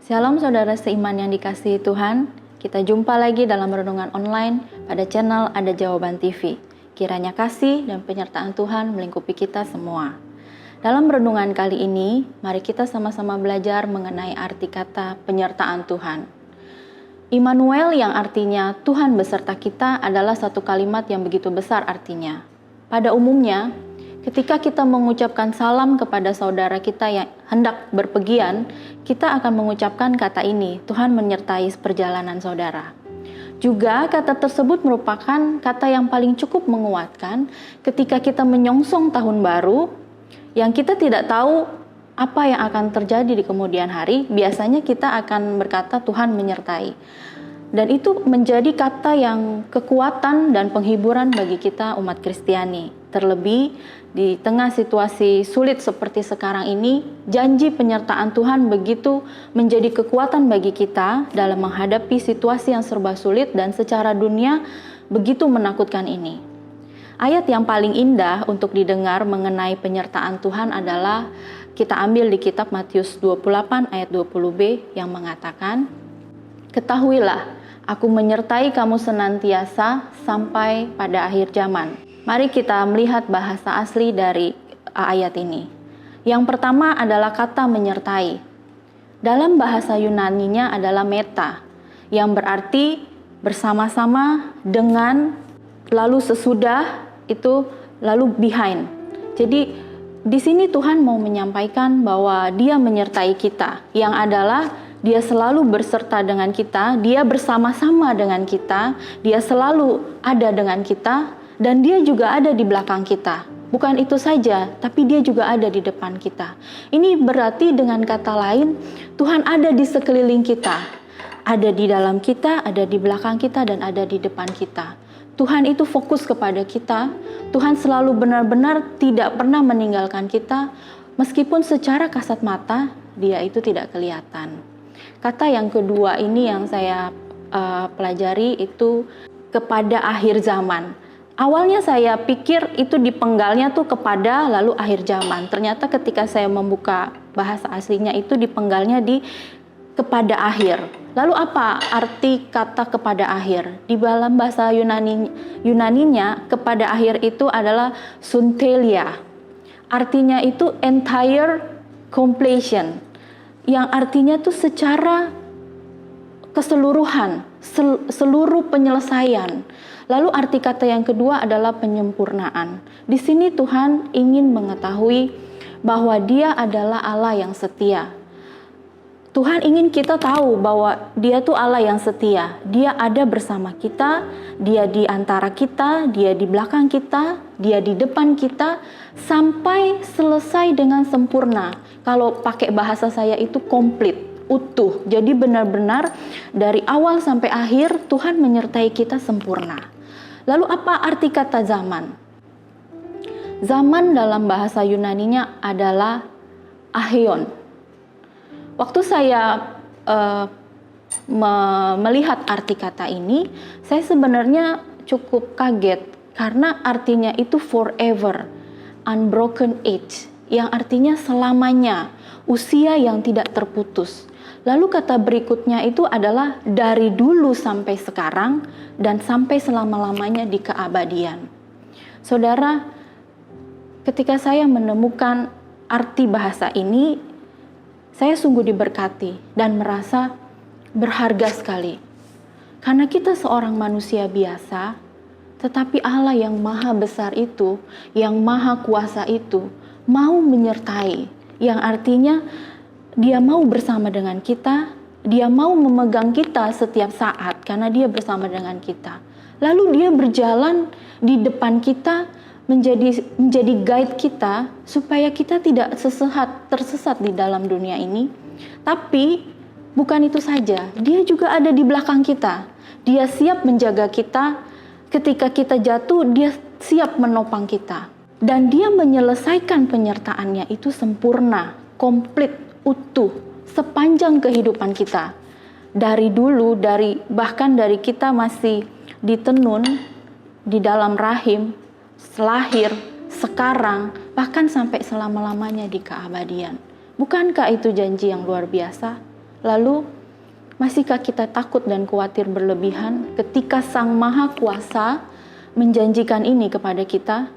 Shalom saudara seiman yang dikasihi Tuhan, kita jumpa lagi dalam renungan online pada channel Ada Jawaban TV. Kiranya kasih dan penyertaan Tuhan melingkupi kita semua. Dalam renungan kali ini, mari kita sama-sama belajar mengenai arti kata penyertaan Tuhan. Immanuel yang artinya Tuhan beserta kita adalah satu kalimat yang begitu besar artinya. Pada umumnya, ketika kita mengucapkan salam kepada saudara kita yang hendak berpergian, kita akan mengucapkan kata ini, Tuhan menyertai perjalanan saudara. Juga kata tersebut merupakan kata yang paling cukup menguatkan ketika kita menyongsong tahun baru, yang kita tidak tahu apa yang akan terjadi di kemudian hari, biasanya kita akan berkata Tuhan menyertai. Dan itu menjadi kata yang kekuatan dan penghiburan bagi kita umat Kristiani. Terlebih di tengah situasi sulit seperti sekarang ini, janji penyertaan Tuhan begitu menjadi kekuatan bagi kita dalam menghadapi situasi yang serba sulit dan secara dunia begitu menakutkan ini. Ayat yang paling indah untuk didengar mengenai penyertaan Tuhan adalah kita ambil di kitab Matius 28 ayat 20b yang mengatakan, "Ketahuilah, aku menyertai kamu senantiasa sampai pada akhir zaman." Mari kita melihat bahasa asli dari ayat ini. Yang pertama adalah kata menyertai. Dalam bahasa Yunaninya adalah meta, yang berarti bersama-sama, dengan, lalu sesudah, itu lalu behind. Jadi di sini Tuhan mau menyampaikan bahwa Dia menyertai kita, yang adalah Dia selalu berserta dengan kita, Dia bersama-sama dengan kita, Dia selalu ada dengan kita, dan Dia juga ada di belakang kita. Bukan itu saja, tapi Dia juga ada di depan kita. Ini berarti dengan kata lain, Tuhan ada di sekeliling kita. Ada di dalam kita, ada di belakang kita, dan ada di depan kita. Tuhan itu fokus kepada kita. Tuhan selalu benar-benar tidak pernah meninggalkan kita, meskipun secara kasat mata, Dia itu tidak kelihatan. Kata yang kedua ini yang saya pelajari itu kepada akhir zaman. Awalnya saya pikir itu dipenggalnya tuh kepada lalu akhir zaman. Ternyata ketika saya membuka bahasa aslinya itu dipenggalnya di kepada akhir. Lalu apa arti kata kepada akhir? Di dalam bahasa Yunaninya kepada akhir itu adalah suntelia. Artinya itu entire completion. Yang artinya tuh secara keseluruhan, seluruh penyelesaian. Lalu arti kata yang kedua adalah penyempurnaan. Di sini Tuhan ingin mengetahui bahwa Dia adalah Allah yang setia. Tuhan ingin kita tahu bahwa Dia tuh Allah yang setia. Dia ada bersama kita, Dia di antara kita, Dia di belakang kita, Dia di depan kita, sampai selesai dengan sempurna. Kalau pakai bahasa saya itu komplit, utuh. Jadi benar-benar dari awal sampai akhir Tuhan menyertai kita sempurna. Lalu apa arti kata zaman? Zaman dalam bahasa Yunaninya adalah aion. Waktu saya melihat arti kata ini, saya sebenarnya cukup kaget karena artinya itu forever, unbroken age, yang artinya selamanya, usia yang tidak terputus. Lalu kata berikutnya itu adalah dari dulu sampai sekarang dan sampai selama-lamanya di keabadian. Saudara, ketika saya menemukan arti bahasa ini, saya sungguh diberkati dan merasa berharga sekali. Karena kita seorang manusia biasa, tetapi Allah yang maha besar itu, yang maha kuasa itu, mau menyertai, yang artinya Dia mau bersama dengan kita, Dia mau memegang kita setiap saat karena Dia bersama dengan kita. Lalu Dia berjalan di depan kita menjadi guide kita supaya kita tidak tersesat di dalam dunia ini. Tapi bukan itu saja, Dia juga ada di belakang kita. Dia siap menjaga kita ketika kita jatuh, Dia siap menopang kita. Dan Dia menyelesaikan penyertaannya itu sempurna, komplit, utuh sepanjang kehidupan kita. Dari dulu, bahkan dari kita masih ditenun di dalam rahim, lahir, sekarang, bahkan sampai selama-lamanya di keabadian. Bukankah itu janji yang luar biasa? Lalu, masihkah kita takut dan khawatir berlebihan ketika Sang Maha Kuasa menjanjikan ini kepada kita?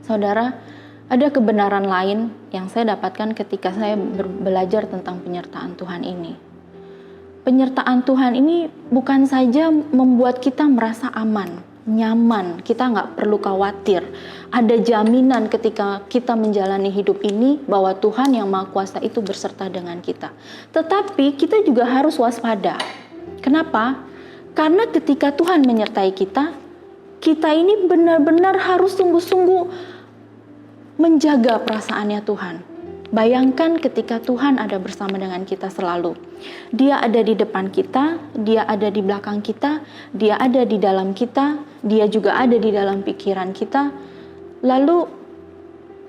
Saudara, ada kebenaran lain yang saya dapatkan ketika saya belajar tentang penyertaan Tuhan ini. Penyertaan Tuhan ini bukan saja membuat kita merasa aman, nyaman, kita nggak perlu khawatir. Ada jaminan ketika kita menjalani hidup ini bahwa Tuhan yang Maha Kuasa itu berserta dengan kita. Tetapi kita juga harus waspada. Kenapa? Karena ketika Tuhan menyertai kita, kita ini benar-benar harus sungguh-sungguh menjaga perasaannya Tuhan. Bayangkan ketika Tuhan ada bersama dengan kita selalu. Dia ada di depan kita, Dia ada di belakang kita, Dia ada di dalam kita, Dia juga ada di dalam pikiran kita. Lalu,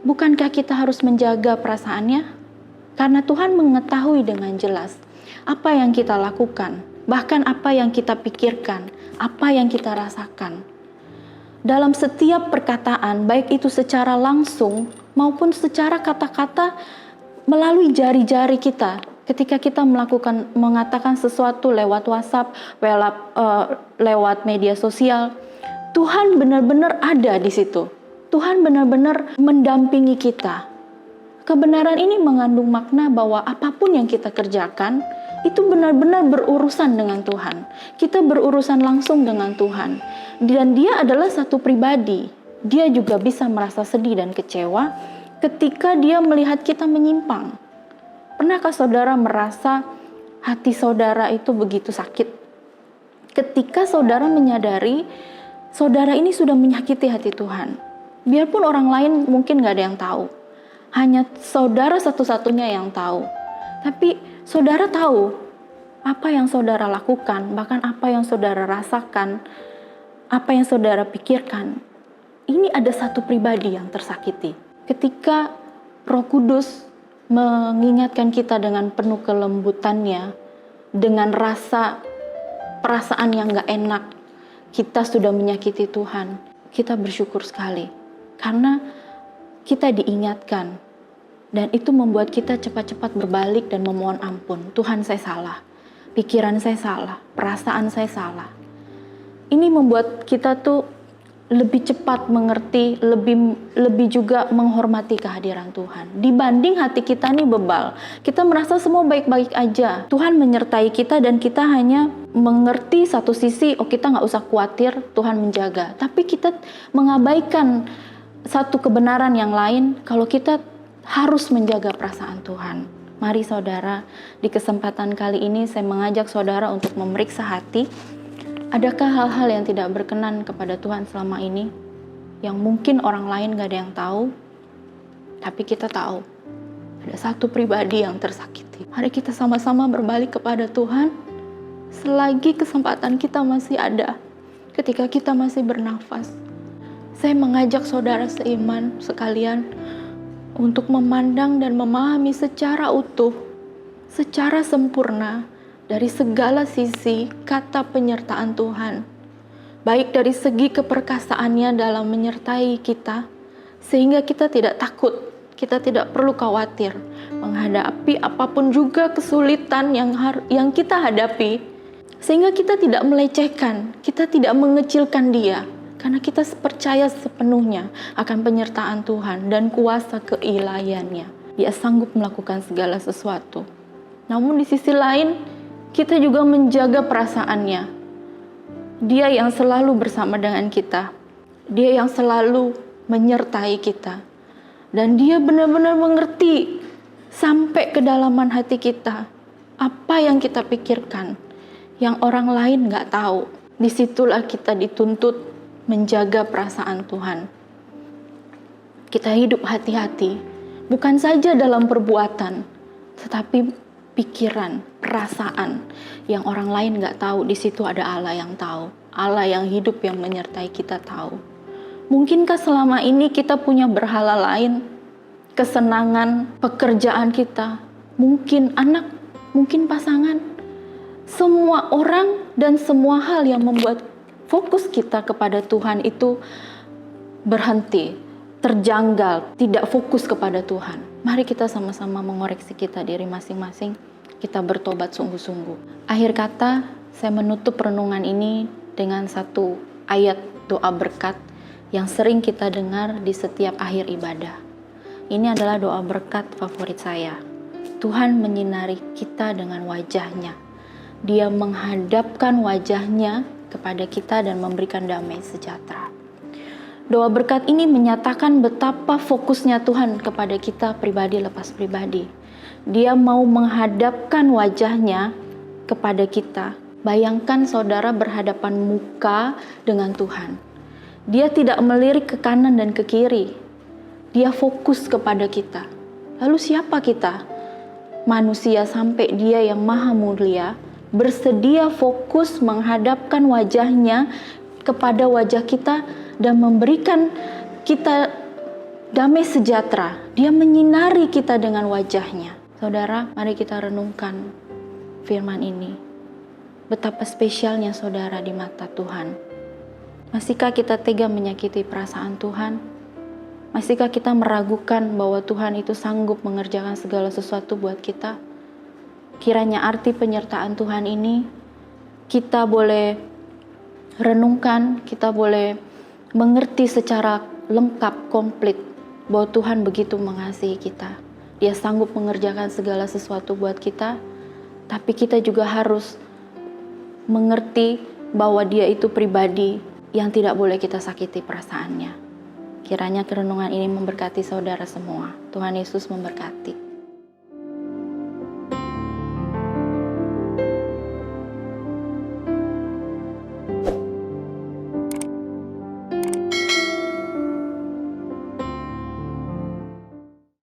bukankah kita harus menjaga perasaannya? Karena Tuhan mengetahui dengan jelas apa yang kita lakukan, bahkan apa yang kita pikirkan, apa yang kita rasakan. Dalam setiap perkataan, baik itu secara langsung maupun secara kata-kata melalui jari-jari kita. Ketika kita mengatakan sesuatu lewat WhatsApp, lewat media sosial, Tuhan benar-benar ada di situ. Tuhan benar-benar mendampingi kita. Kebenaran ini mengandung makna bahwa apapun yang kita kerjakan, itu benar-benar berurusan dengan Tuhan. Kita berurusan langsung dengan Tuhan. Dan Dia adalah satu pribadi. Dia juga bisa merasa sedih dan kecewa ketika Dia melihat kita menyimpang. Pernahkah saudara merasa hati saudara itu begitu sakit? Ketika saudara menyadari, saudara ini sudah menyakiti hati Tuhan. Biarpun orang lain mungkin gak ada yang tahu. Hanya saudara satu-satunya yang tahu. Tapi saudara tahu apa yang saudara lakukan, bahkan apa yang saudara rasakan, apa yang saudara pikirkan. Ini ada satu pribadi yang tersakiti. Ketika Roh Kudus mengingatkan kita dengan penuh kelembutannya, dengan perasaan yang gak enak, kita sudah menyakiti Tuhan, kita bersyukur sekali. Karena kita diingatkan, dan itu membuat kita cepat-cepat berbalik dan memohon ampun. Tuhan, saya salah, pikiran saya salah, perasaan saya salah. Ini membuat kita tuh lebih cepat mengerti, lebih juga menghormati kehadiran Tuhan. Dibanding hati kita nih bebal, kita merasa semua baik-baik aja. Tuhan menyertai kita dan kita hanya mengerti satu sisi, kita nggak usah khawatir, Tuhan menjaga. Tapi kita mengabaikan satu kebenaran yang lain, kalau kita harus menjaga perasaan Tuhan. Mari saudara, di kesempatan kali ini saya mengajak saudara untuk memeriksa hati. Adakah hal-hal yang tidak berkenan kepada Tuhan selama ini? Yang mungkin orang lain gak ada yang tahu, tapi kita tahu. Ada satu pribadi yang tersakiti. Mari kita sama-sama berbalik kepada Tuhan. Selagi kesempatan kita masih ada, ketika kita masih bernafas. Saya mengajak saudara seiman sekalian untuk memandang dan memahami secara utuh, secara sempurna, dari segala sisi kata penyertaan Tuhan, baik dari segi keperkasaannya dalam menyertai kita, sehingga kita tidak takut, kita tidak perlu khawatir menghadapi apapun juga kesulitan yang kita hadapi, sehingga kita tidak melecehkan, kita tidak mengecilkan Dia, karena kita percaya sepenuhnya akan penyertaan Tuhan dan kuasa keilahiannya. Dia sanggup melakukan segala sesuatu. Namun di sisi lain, kita juga menjaga perasaannya. Dia yang selalu bersama dengan kita. Dia yang selalu menyertai kita. Dan Dia benar-benar mengerti sampai kedalaman hati kita. Apa yang kita pikirkan, yang orang lain gak tahu. Disitulah kita dituntut menjaga perasaan Tuhan. Kita hidup hati-hati, bukan saja dalam perbuatan, tetapi pikiran, perasaan yang orang lain gak tahu. Di situ ada Allah yang tahu, Allah yang hidup yang menyertai kita tahu. Mungkinkah selama ini kita punya berhala lain, kesenangan, pekerjaan kita, mungkin anak, mungkin pasangan, semua orang dan semua hal yang membuat fokus kita kepada Tuhan itu berhenti, terjanggal, tidak fokus kepada Tuhan. Mari kita sama-sama mengoreksi kita diri masing-masing. kita bertobat sungguh-sungguh. Akhir kata, saya menutup renungan ini dengan satu ayat doa berkat yang sering kita dengar di setiap akhir ibadah. Ini adalah doa berkat favorit saya. Tuhan menyinari kita dengan wajah-Nya. Dia menghadapkan wajah-Nya kepada kita dan memberikan damai sejahtera. Doa berkat ini menyatakan betapa fokusnya Tuhan kepada kita pribadi lepas pribadi. Dia mau menghadapkan wajah-Nya kepada kita. Bayangkan saudara berhadapan muka dengan Tuhan. Dia tidak melirik ke kanan dan ke kiri. Dia fokus kepada kita. Lalu siapa kita? Manusia sampai Dia yang maha mulia bersedia fokus menghadapkan wajah-Nya kepada wajah kita dan memberikan kita damai sejahtera. Dia menyinari kita dengan wajah-Nya. Saudara, mari kita renungkan firman ini. Betapa spesialnya saudara di mata Tuhan. Masihkah kita tega menyakiti perasaan Tuhan? Masihkah kita meragukan bahwa Tuhan itu sanggup mengerjakan segala sesuatu buat kita? Kiranya arti penyertaan Tuhan ini kita boleh renungkan, kita boleh mengerti secara lengkap, komplit bahwa Tuhan begitu mengasihi kita. Dia sanggup mengerjakan segala sesuatu buat kita, tapi kita juga harus mengerti bahwa Dia itu pribadi yang tidak boleh kita sakiti perasaannya. Kiranya kerenungan ini memberkati saudara semua. Tuhan Yesus memberkati.